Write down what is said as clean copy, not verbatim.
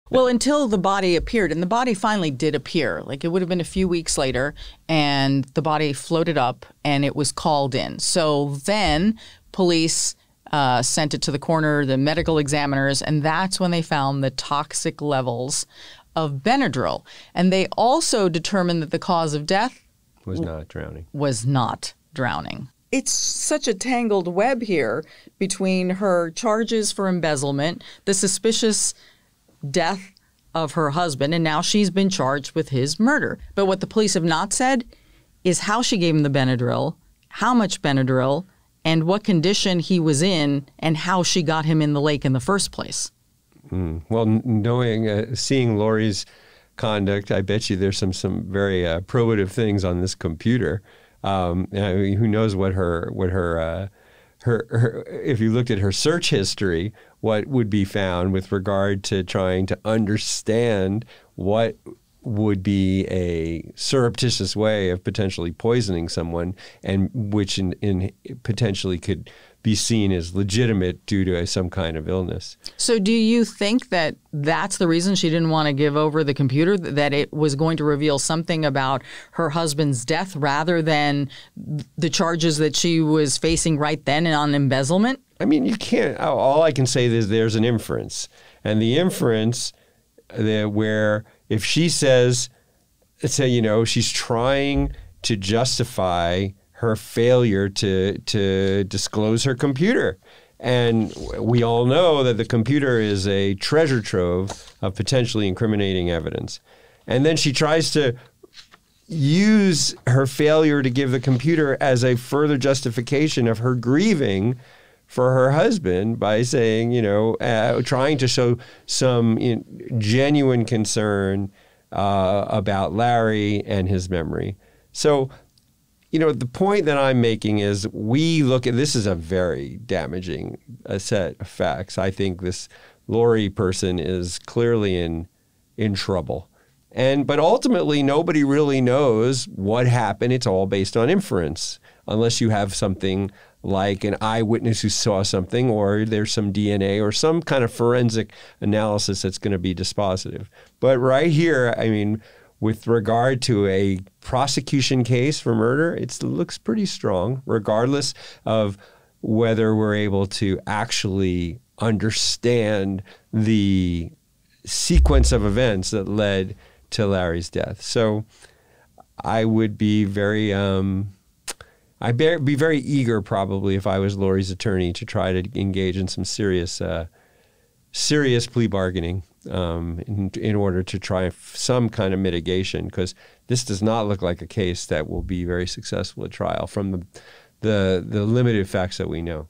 Well, until the body appeared, and the body finally did appear. Like, it would have been a few weeks later, and the body floated up, and it was called in. So then police sent it to the coroner, the medical examiners, and that's when they found the toxic levels of Benadryl. And they also determined that the cause of death was not drowning. It's such a tangled web here between her charges for embezzlement, the suspicious death of her husband, and now she's been charged with his murder. But what the police have not said is how she gave him the Benadryl, how much Benadryl, and what condition he was in, and how she got him in the lake in the first place. Well, seeing Lori's conduct, I bet you there's some very probative things on this computer. I mean, who knows what her if you looked at her search history, what would be found with regard to trying to understand what would be a surreptitious way of potentially poisoning someone, and which in potentially could be seen as legitimate due to some kind of illness. So do you think that that's the reason she didn't want to give over the computer, that it was going to reveal something about her husband's death rather than the charges that she was facing right then on embezzlement? I mean, you can't. All I can say is there's an inference. And the inference where if she says, she's trying to justify her failure to disclose her computer. And we all know that the computer is a treasure trove of potentially incriminating evidence. And then she tries to use her failure to give the computer as a further justification of her grieving for her husband by saying, trying to show some genuine concern about Larry and his memory. So, the point that I'm making is we look at this is a very damaging set of facts. I think this Lori person is clearly in trouble. But ultimately, nobody really knows what happened. It's all based on inference, unless you have something like an eyewitness who saw something, or there's some DNA or some kind of forensic analysis that's going to be dispositive. But right here, I mean, with regard to a prosecution case for murder, it looks pretty strong, regardless of whether we're able to actually understand the sequence of events that led to Larry's death. So I would be very eager, probably, if I was Lori's attorney, to try to engage in some serious plea bargaining in order to try some kind of mitigation, because this does not look like a case that will be very successful at trial from the limited facts that we know.